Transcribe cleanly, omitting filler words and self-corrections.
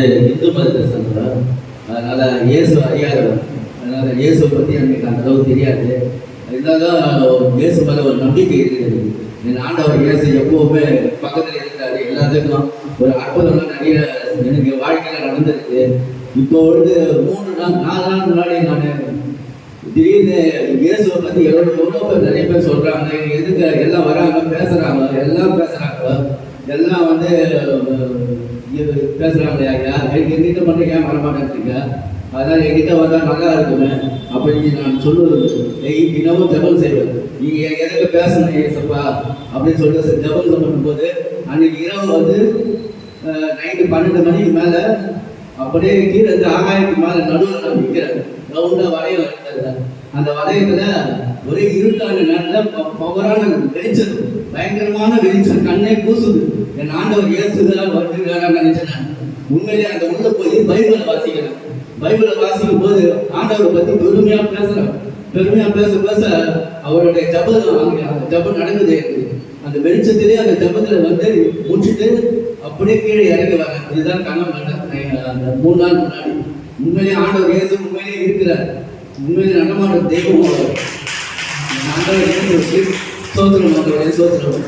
இந்து மதத்தை சேர்ந்தவர். அதனால இயேசு அறியாதவர். அதனால இயேசு பற்றி எனக்கு அந்த அளவுக்கு தெரியாது. இருந்தாலும் இயேசு மேலே ஒரு நம்பிக்கை இருக்கிறது. என் ஆண்டவர் இயேசு எப்பவுமே பக்கத்தில் இருக்கிறாரு. எல்லாத்துக்கும் ஒரு அற்புதம்லாம் நிறைய எனக்கு வாழ்க்கையில் நடந்திருக்கு. இப்போ வந்து 4 நாள் முன்னாடி நான் திடீர்னு இயேசுவை பற்றி எவ்வளோ பேர் நிறைய பேர் சொல்கிறாங்க. எதுக்கு எல்லாம் வராங்க, பேசுகிறாங்க, எல்லாம் பேசுகிறாங்க, எல்லாம் வந்து பேசுகிறாங்களே ஐயா, எங்கிட்ட மட்டும் ஏன் வரமாட்டேங்க, அதனால் எங்கிட்ட வந்தால் நல்லா இருக்குமே அப்படின்னு நான் சொல்லுவது. தினமும் ஜபம் செய்வேன். நீங்கள் எதுக்கு பேசணும் ஏசப்பா அப்படின்னு சொல்லிட்டு ஜபம் பண்ணும்போது அன்னைக்கு இரவு வந்து நைட்டு 12 மணிக்கு மேலே அப்படியே கீழே இருந்து ஆகாயத்துக்கு மேலே நடுவில் நான் நிற்கிறேன். ரவுண்டாக வளையம் இருக்கிறது. அந்த வளையத்தில் ஒரே இருட்டான நேரத்தில் பவரான வெளிச்சம், பயங்கரமான வெளிச்சம் கண்ணே கூசுது. என் ஆண்டவர் இயேசுதான் வருகிறான்னு நினைச்சேன். உண்மையிலே அந்த உள்ள போய் பைபிளை வாசிக்கிறேன். பைபிளை வாசிக்கும் போது ஆண்டவரை பற்றி பெருமையாக பேசுகிறேன். பெருமையாக பேச அவருடைய ஜபம் நடக்குது. அந்த வெளிச்சத்திலே அந்த ஜபத்தில் வந்து முடிச்சுட்டு அப்படியே கீழே இறங்கி வரேன். இதுதான் கண்ணம் அந்த 3 நாள் முன்னாடி. உண்மையிலே ஆண்டவர் இயேசு உண்மையிலே இருக்கிறார். உண்மையிலே நடமாடும் தெய்வம் அவர். ஆண்டவர் சோத்திரம், ஆண்டவரே சோத்திரம்.